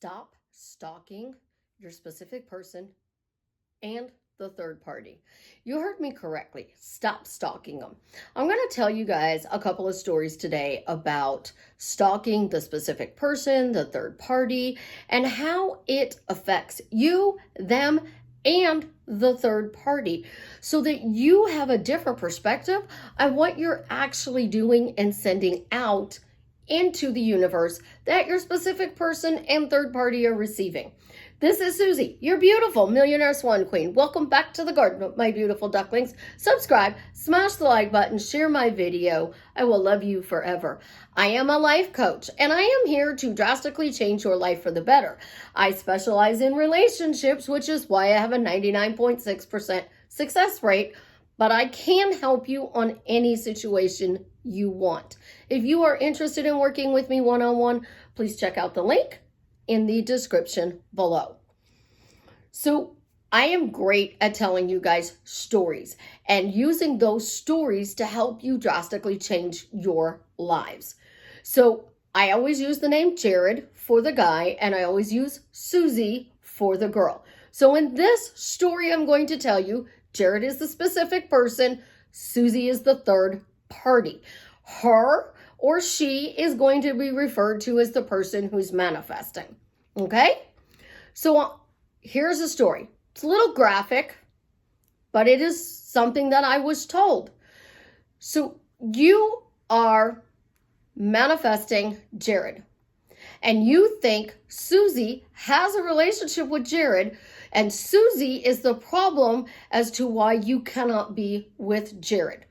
Stop stalking your specific person and the third party. You heard me correctly. Stop stalking them. I'm going to tell you guys a couple of stories today about stalking the specific person, the third party, and how it affects you, them, and the third party so that you have a different perspective on what you're actually doing and sending out into the universe that your specific person and third party are receiving. This is Susie, your beautiful millionaire swan queen. Welcome back to the garden, my beautiful ducklings. Subscribe, smash the like button, share my video. I will love you forever. I am a life coach, and I am here to drastically change your life for the better. I specialize in relationships, which is why I have a 99.6% success rate, but I can help you on any situation you want. If you are interested in working with me one-on-one, please check out the link in the description below. So I am great at telling you guys stories and using those stories to help you drastically change your lives. So I always use the name Jared for the guy, and I always use Susie for the girl. So in this story I'm going to tell you, Jared is the specific person, Susie is the third party. Her or she is going to be referred to as the person who's manifesting. Okay? So here's a story. It's a little graphic, but it is something that I was told. So you are manifesting Jared, and you think Susie has a relationship with Jared, and Susie is the problem as to why you cannot be with Jared.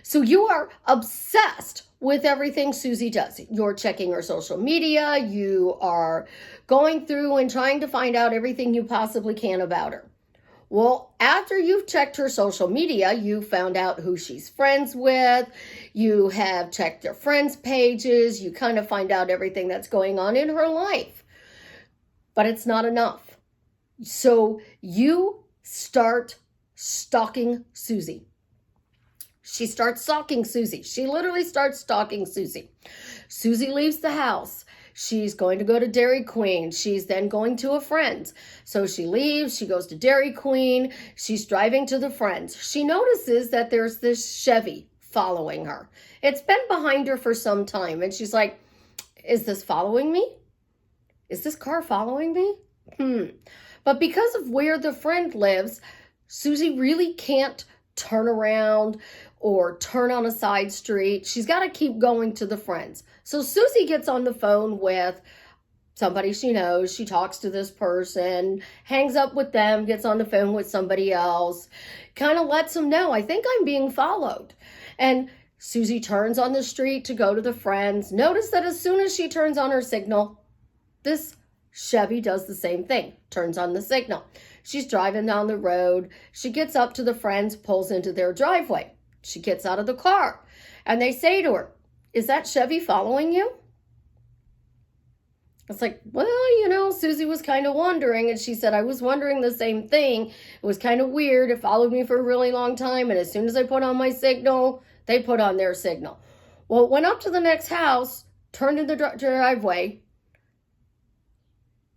So you are obsessed with everything Susie does. You're checking her social media. You are going through and trying to find out everything you possibly can about her. Well, after you've checked her social media, you found out who she's friends with. You have checked their friends' pages. You kind of find out everything that's going on in her life. But it's not enough. So you start stalking Susie. She starts stalking Susie. She literally starts stalking Susie. Susie leaves the house. She's going to go to Dairy Queen. She's then going to a friend's. So she leaves. She goes to Dairy Queen. She's driving to the friend's. She notices that there's this Chevy following her. It's been behind her for some time. And she's like, is this following me? Is this car following me? But because of where the friend lives, Susie really can't turn around or turn on a side street. She's got to keep going to the friends. So Susie gets on the phone with somebody she knows. She talks to this person, hangs up with them, gets on the phone with somebody else, kind of lets them know, I think I'm being followed. And Susie turns on the street to go to the friends. Notice that as soon as she turns on her signal, this Chevy does the same thing, turns on the signal. She's driving down the road. She gets up to the friends, pulls into their driveway. She gets out of the car, and they say to her, is that Chevy following you? It's like, well, Susie was kind of wondering, and she said, I was wondering the same thing. It was kind of weird. It followed me for a really long time, and as soon as I put on my signal, they put on their signal. Well, it went up to the next house, turned in the driveway,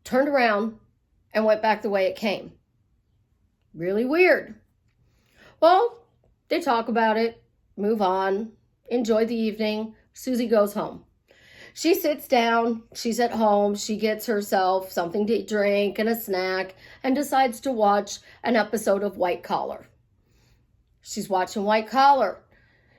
turned around, and went back the way it came. Really weird. Well, they talk about it, move on, enjoy the evening. Susie goes home. She sits down, she's at home, she gets herself something to drink and a snack and decides to watch an episode of White Collar. She's watching White Collar.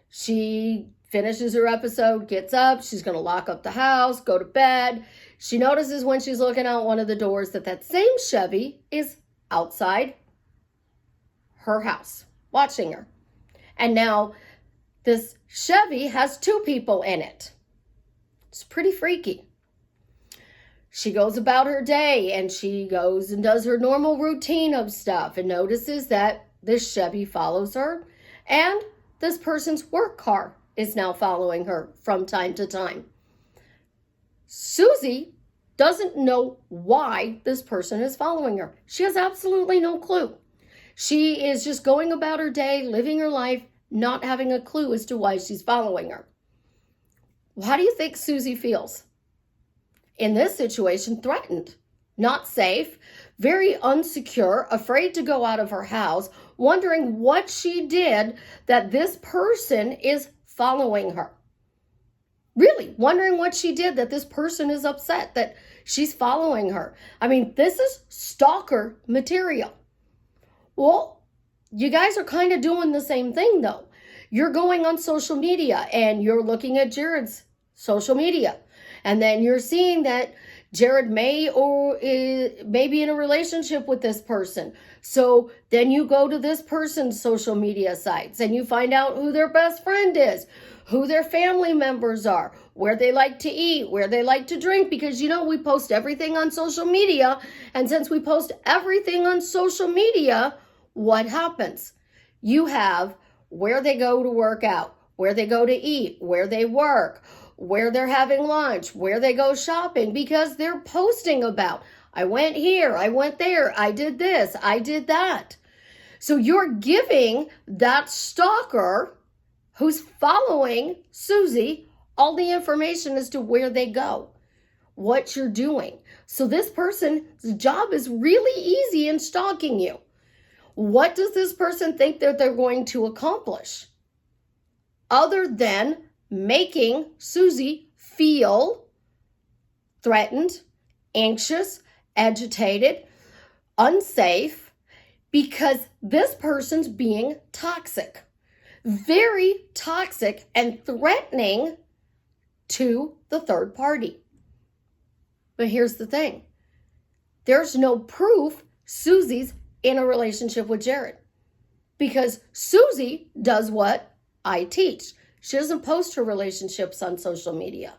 She finishes her episode, gets up, she's going to lock up the house, go to bed. She notices when she's looking out one of the doors that same Chevy is outside her house, watching her. And now this Chevy has two people in it. It's pretty freaky. She goes about her day and she goes and does her normal routine of stuff and notices that this Chevy follows her and this person's work car is now following her from time to time. Susie doesn't know why this person is following her. She has absolutely no clue. She is just going about her day, living her life, not having a clue as to why she's following her. How do you think Susie feels? In this situation, threatened. not safe, very insecure, afraid to go out of her house, wondering what she did that this person is following her. Really wondering what she did that this person is upset that she's following her. I mean, this is stalker material. Well, you guys are kind of doing the same thing though. You're going on social media and you're looking at Jared's social media. And then you're seeing that Jared may be in a relationship with this person. So then you go to this person's social media sites and you find out who their best friend is, who their family members are, where they like to eat, where they like to drink, because we post everything on social media. And since we post everything on social media, what happens? You have where they go to work out, where they go to eat, where they work, where they're having lunch, where they go shopping, because they're posting about, I went here, I went there, I did this, I did that. So you're giving that stalker who's following Susie all the information as to where they go, what you're doing. So this person's job is really easy in stalking you. What does this person think that they're going to accomplish? Other than making Susie feel threatened, anxious, agitated, unsafe, because this person's being toxic, very toxic and threatening to the third party. But here's the thing. There's no proof Susie's in a relationship with Jared, because Susie does what I teach. She doesn't post her relationships on social media.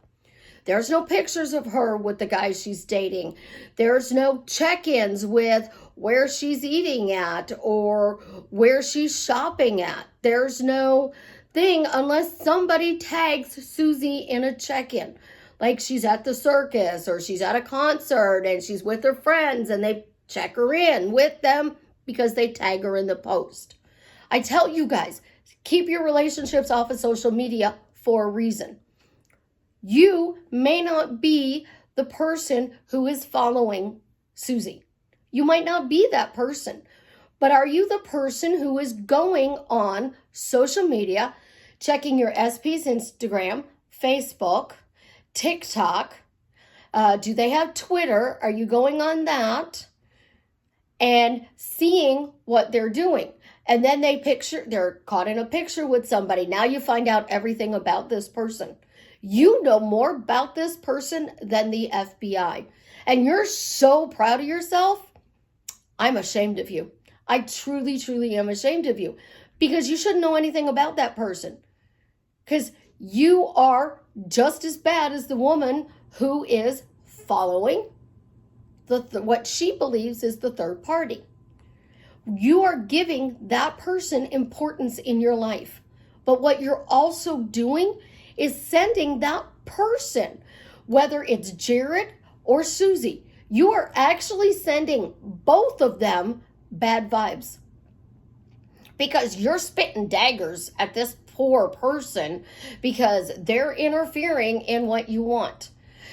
There's no pictures of her with the guy she's dating. There's no check-ins with where she's eating at or where she's shopping at. There's no thing unless somebody tags Susie in a check-in. Like she's at the circus or she's at a concert and she's with her friends and they check her in with them because they tag her in the post. I tell you guys, keep your relationships off of social media for a reason. You may not be the person who is following Susie. You might not be that person. But are you the person who is going on social media, checking your SP's Instagram, Facebook, TikTok? Do they have Twitter? Are you going on that and seeing what they're doing? And then they're caught in a picture with somebody. Now you find out everything about this person. You know more about this person than the FBI. And you're so proud of yourself. I'm ashamed of you. I truly, truly am ashamed of you, because you shouldn't know anything about that person, because you are just as bad as the woman who is following what she believes is the third party. You are giving that person importance in your life. But what you're also doing is sending that person, whether it's Jared or Susie, you are actually sending both of them bad vibes, because you're spitting daggers at this poor person because they're interfering in what you want.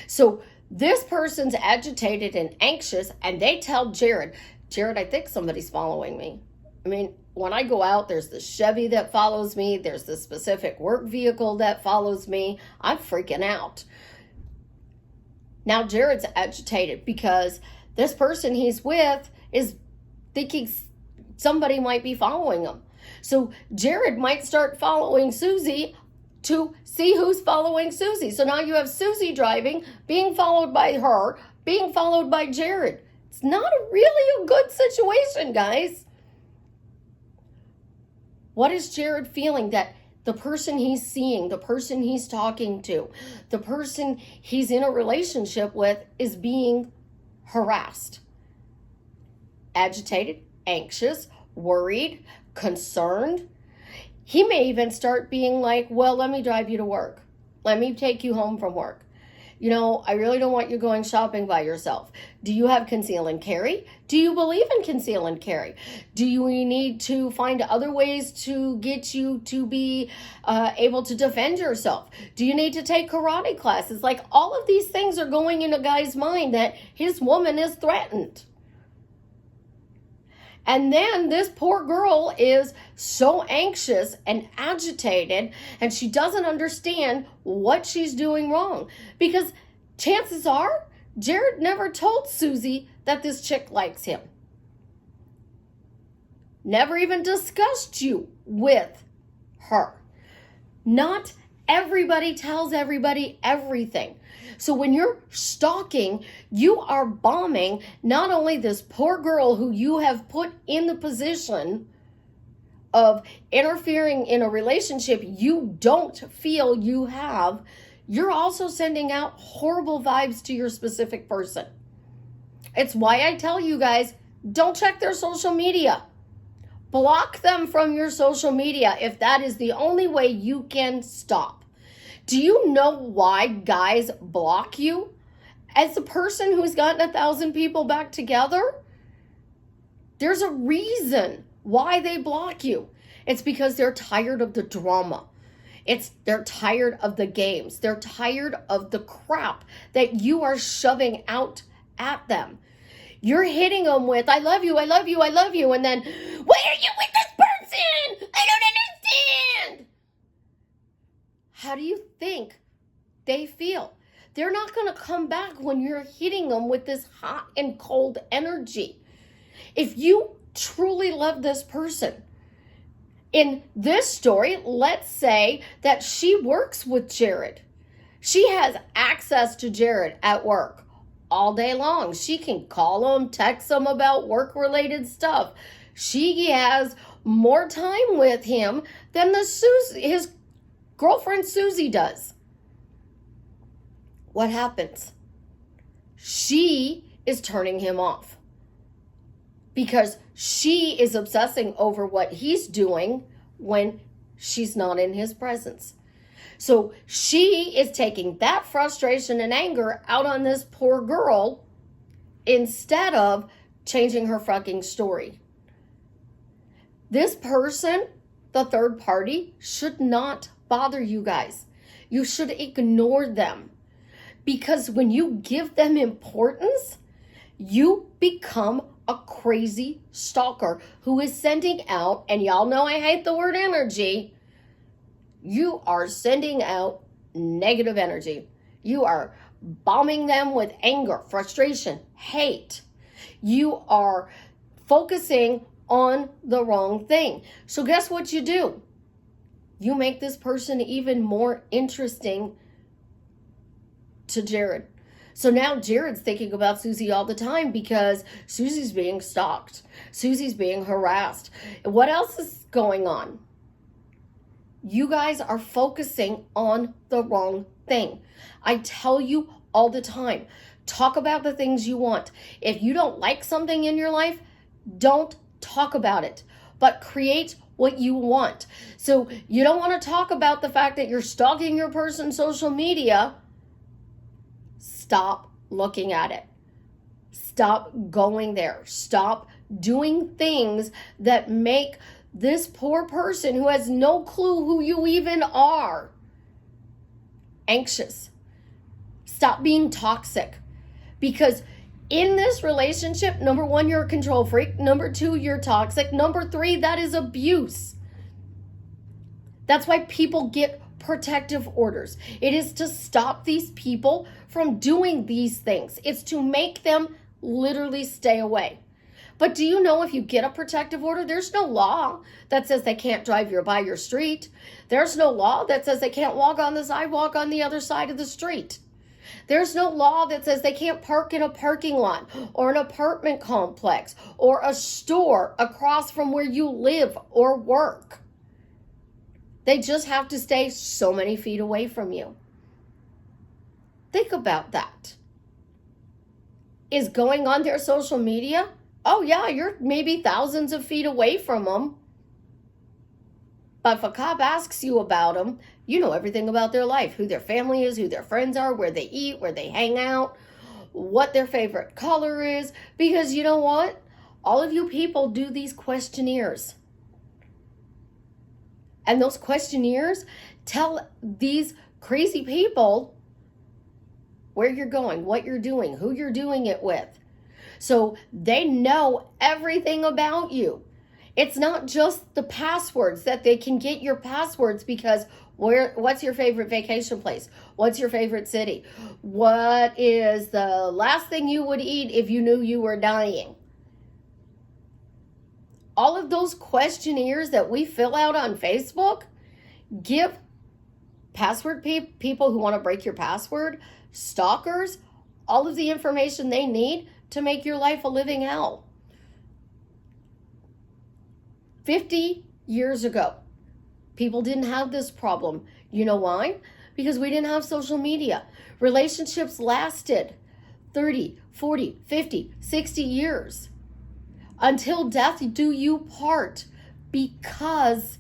So this person's agitated and anxious, and they tell Jared, I think somebody's following me. I mean, when I go out, there's the Chevy that follows me. There's the specific work vehicle that follows me. I'm freaking out. Now Jared's agitated because this person he's with is thinking somebody might be following him. So Jared might start following Susie to see who's following Susie. So now you have Susie driving, being followed by her, being followed by Jared. It's not really a good situation, guys. What is Jared feeling? That the person he's seeing, the person he's talking to, the person he's in a relationship with is being harassed, agitated, anxious, worried, concerned. He may even start being like, well, let me drive you to work. Let me take you home from work. I really don't want you going shopping by yourself. Do you have conceal and carry? Do you believe in conceal and carry? Do you need to find other ways to get you to be able to defend yourself? Do you need to take karate classes? Like, all of these things are going in a guy's mind that his woman is threatened. And then this poor girl is so anxious and agitated, and she doesn't understand what she's doing wrong. Because chances are, Jared never told Susie that this chick likes him. Never even discussed you with her. Not everybody tells everybody everything. So when you're stalking, you are bombing not only this poor girl who you have put in the position of interfering in a relationship you don't feel you have, you're also sending out horrible vibes to your specific person. It's why I tell you guys, don't check their social media. Block them from your social media if that is the only way you can stop. Do you know why guys block you? As a person who's gotten 1,000 people back together, there's a reason why they block you. It's because they're tired of the drama. They're tired of the games. They're tired of the crap that you are shoving out at them. You're hitting them with, I love you, I love you, I love you. And then, why are you with this person? I don't understand. How do you think they feel? They're not going to come back when you're hitting them with this hot and cold energy. If you truly love this person, in this story, let's say that she works with Jared. She has access to Jared at work all day long. She can call him, text him about work-related stuff. She has more time with him than his girlfriend Susie does. What happens? She is turning him off because she is obsessing over what he's doing when she's not in his presence. So she is taking that frustration and anger out on this poor girl instead of changing her fucking story. This person, the third party, should not bother you guys. You should ignore them, because when you give them importance, you become a crazy stalker who is sending out, and y'all know I hate the word energy, you are sending out negative energy. You are bombing them with anger, frustration, hate. You are focusing on the wrong thing. So guess what you do? You make this person even more interesting to Jared. So now Jared's thinking about Susie all the time because Susie's being stalked. Susie's being harassed. What else is going on? You guys are focusing on the wrong thing. I tell you all the time, talk about the things you want. If you don't like something in your life, don't talk about it, but create what you want. So you don't want to talk about the fact that you're stalking your person's social media. Stop looking at it. Stop going there. Stop doing things that make this poor person who has no clue who you even are anxious. Stop being toxic, because in this relationship, number one, you're a control freak. Number two, you're toxic. Number three, that is abuse. That's why people get protective orders. It is to stop these people from doing these things. It's to make them literally stay away. But do you know if you get a protective order, there's no law that says they can't drive by your street. There's no law that says they can't walk on the sidewalk on the other side of the street. There's no law that says they can't park in a parking lot or an apartment complex or a store across from where you live or work. They just have to stay so many feet away from you. Think about that. Is going on their social media? Oh yeah, you're maybe thousands of feet away from them. But if a cop asks you about them, You know everything about their life, who their family is, who their friends are, where they eat, where they hang out, what their favorite color is. Because you know what? All of you people do these questionnaires. And those questionnaires tell these crazy people where you're going, what you're doing, who you're doing it with. So they know everything about you. It's not just the passwords that they can get your passwords because what's your favorite vacation place? What's your favorite city? What is the last thing you would eat if you knew you were dying? All of those questionnaires that we fill out on Facebook give password people who want to break your password, stalkers, all of the information they need to make your life a living hell. 50 years ago, people didn't have this problem. You know why? Because we didn't have social media. Relationships lasted 30, 40, 50, 60 years. Until death do you part. Because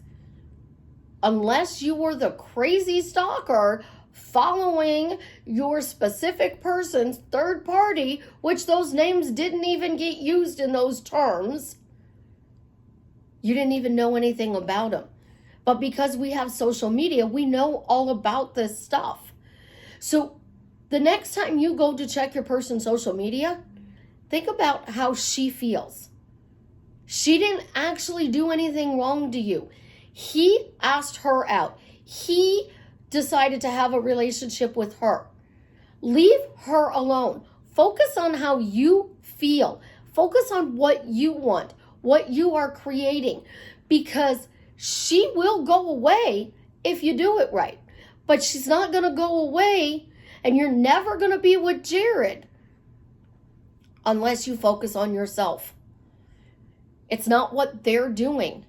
unless you were the crazy stalker following your specific person's third party, which those names didn't even get used in those terms, you didn't even know anything about them. But because we have social media, we know all about this stuff. So the next time you go to check your person's social media, think about how she feels. She didn't actually do anything wrong to you. He asked her out. He decided to have a relationship with her. Leave her alone. Focus on how you feel. Focus on what you want, what you are creating, because she will go away if you do it right. But she's not going to go away, and you're never going to be with Jared unless you focus on yourself. It's not what they're doing.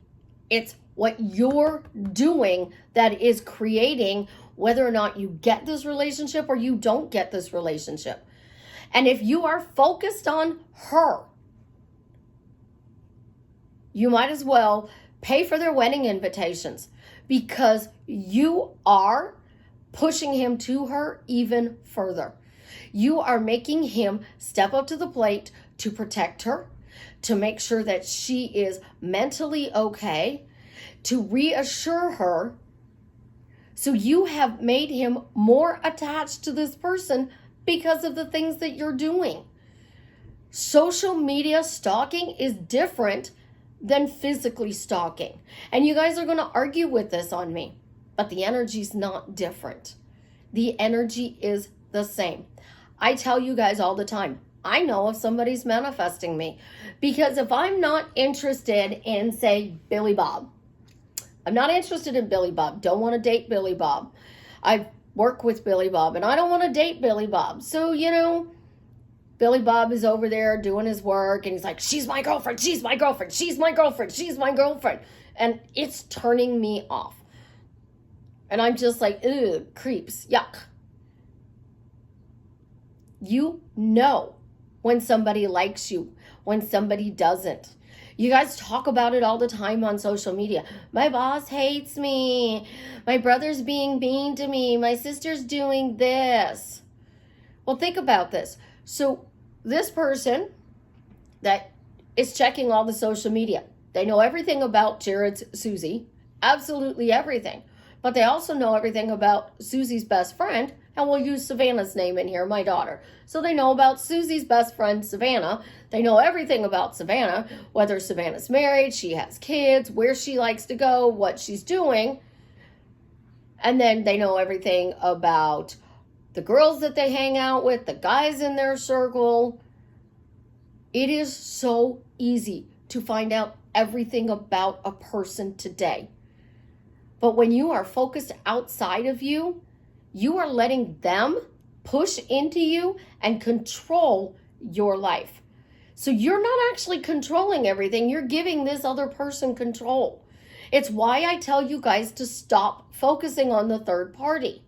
It's what you're doing that is creating whether or not you get this relationship or you don't get this relationship. And if you are focused on her, you might as well pay for their wedding invitations, because you are pushing him to her even further. You are making him step up to the plate to protect her, to make sure that she is mentally okay, to reassure her. So you have made him more attached to this person because of the things that you're doing. Social media stalking is different than physically stalking. And you guys are going to argue with this on me, but the energy's not different. The energy is the same. I tell you guys all the time, I know if somebody's manifesting me, because if I'm not interested in, say, Billy Bob, I'm not interested in Billy Bob, don't want to date Billy Bob. I work with Billy Bob and I don't want to date Billy Bob. So, Billy Bob is over there doing his work and he's like, she's my girlfriend, she's my girlfriend, she's my girlfriend, she's my girlfriend. And it's turning me off. And I'm just like, ugh, creeps, yuck. You know when somebody likes you, when somebody doesn't. You guys talk about it all the time on social media. My boss hates me. My brother's being mean to me. My sister's doing this. Well, think about this. So this person that is checking all the social media, they know everything about Jared's Susie, absolutely everything. But they also know everything about Susie's best friend, and we'll use Savannah's name in here, my daughter. So they know about Susie's best friend, Savannah. They know everything about Savannah, whether Savannah's married, she has kids, where she likes to go, what she's doing. And then they know everything about the girls that they hang out with, the guys in their circle. It is so easy to find out everything about a person today. But when you are focused outside of you, you are letting them push into you and control your life. So you're not actually controlling everything. You're giving this other person control. It's why I tell you guys to stop focusing on the third party.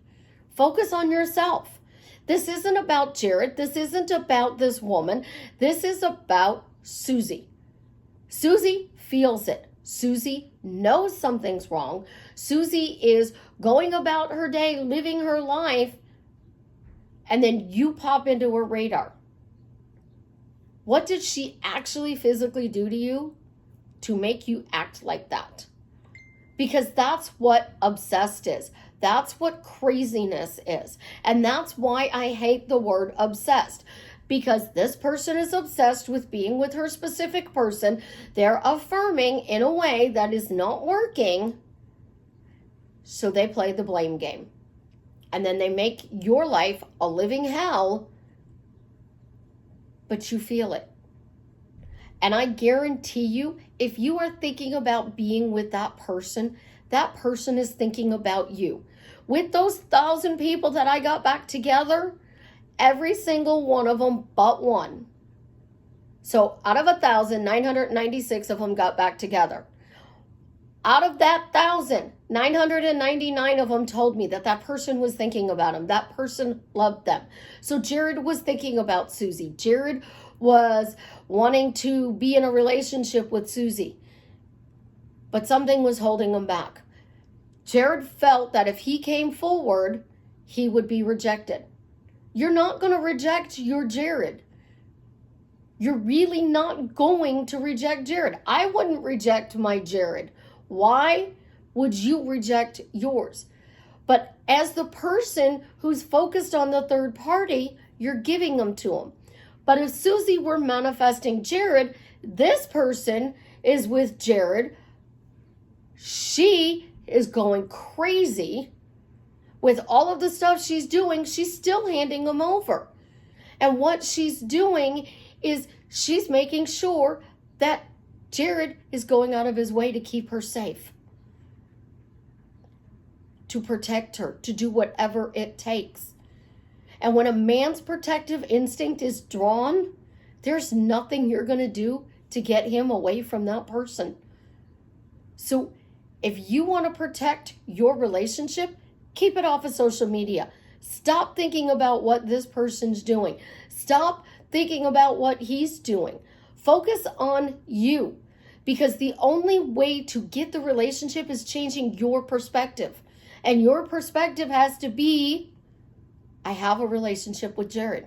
Focus on yourself. This isn't about Jared. This isn't about this woman. This is about Susie. Susie feels it. Susie knows something's wrong. Susie is going about her day, living her life, and then you pop into her radar. What did she actually physically do to you to make you act like that? Because that's what obsessed is. That's what craziness is. And that's why I hate the word obsessed. Because this person is obsessed with being with her specific person. They're affirming in a way that is not working. So they play the blame game. And then they make your life a living hell. But you feel it. And I guarantee you, if you are thinking about being with that person is thinking about you. With those 1,000 people that I got back together, every single one of them but one. So out of 1,000, 996 of them got back together. Out of that 1,000, 999 of them told me that that person was thinking about them. That person loved them. So Jared was thinking about Susie. Jared was wanting to be in a relationship with Susie. But something was holding him back. Jared felt that if he came forward, he would be rejected. You're not going to reject your Jared. You're really not going to reject Jared. I wouldn't reject my Jared. Why would you reject yours? But as the person who's focused on the third party, you're giving them to him. But if Susie were manifesting Jared, this person is with Jared. She is going crazy with all of the stuff she's doing. She's still handing him over. And what she's doing is she's making sure that Jared is going out of his way to keep her safe, to protect her, to do whatever it takes. And when a man's protective instinct is drawn, there's nothing you're going to do to get him away from that person. So if you want to protect your relationship, keep it off of social media. Stop thinking about what this person's doing. Stop thinking about what he's doing. Focus on you, because the only way to get the relationship is changing your perspective. And your perspective has to be, I have a relationship with Jared,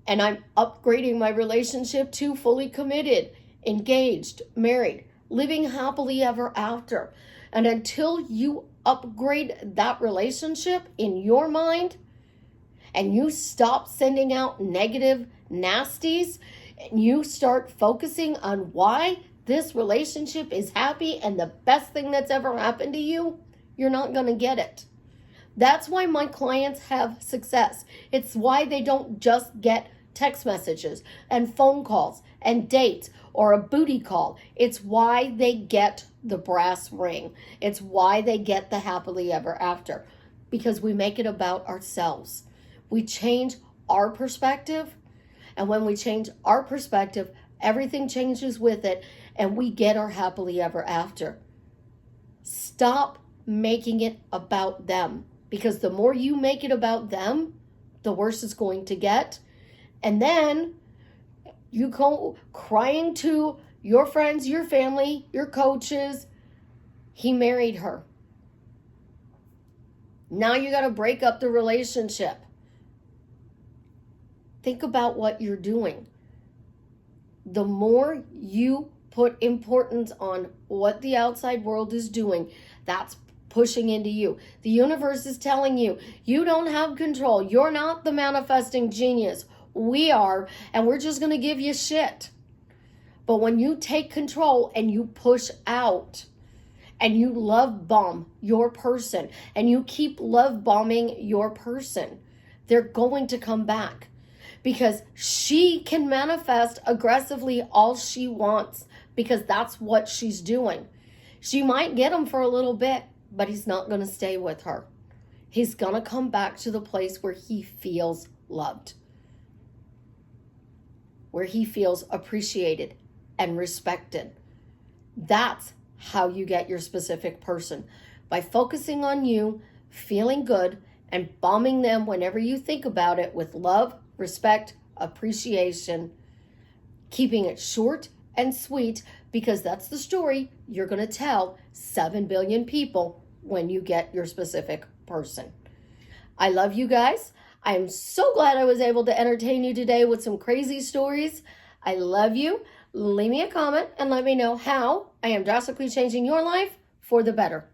and I'm upgrading my relationship to fully committed, engaged, married, living happily ever after. And until you upgrade that relationship in your mind, and you stop sending out negative nasties, and you start focusing on why this relationship is happy and the best thing that's ever happened to you, you're not going to get it. That's why my clients have success. It's why they don't just get text messages and phone calls and dates or a booty call. It's why they get the brass ring. It's why they get the happily ever after, because we make it about ourselves. We change our perspective, and when we change our perspective, everything changes with it, and we get our happily ever after. Stop making it about them, because the more you make it about them, the worse it's going to get. And then you go crying to your friends, your family, your coaches, he married her. Now you got to break up the relationship. Think about what you're doing. The more you put importance on what the outside world is doing, that's pushing into you. The universe is telling you, you don't have control. You're not the manifesting genius. We are, and we're just going to give you shit. But when you take control and you push out and you love bomb your person and you keep love bombing your person, they're going to come back, because she can manifest aggressively all she wants, because that's what she's doing. She might get him for a little bit, but he's not going to stay with her. He's going to come back to the place where he feels loved, where he feels appreciated and respected. That's how you get your specific person, by focusing on you, feeling good, and bombing them whenever you think about it with love, respect, appreciation, keeping it short and sweet, because that's the story you're going to tell 7 billion people when you get your specific person. I love you guys. I am so glad I was able to entertain you today with some crazy stories. I love you. Leave me a comment and let me know how I am drastically changing your life for the better.